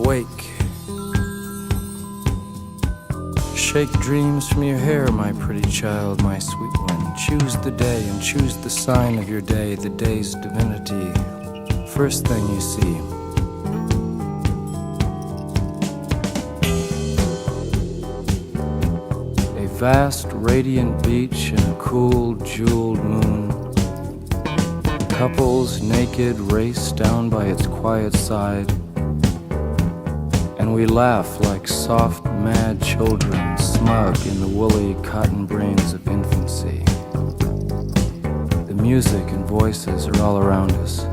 Awake. Shake dreams from your hair, my pretty child, my sweet one. Choose the day and choose the sign of your day, the day's divinity. First thing you see. A vast, radiant beach and a cool, jeweled moon. Couples naked race down by its quiet side. And we laugh like soft, mad children, smug in the woolly cotton brains of infancy. The music and voices are all around us.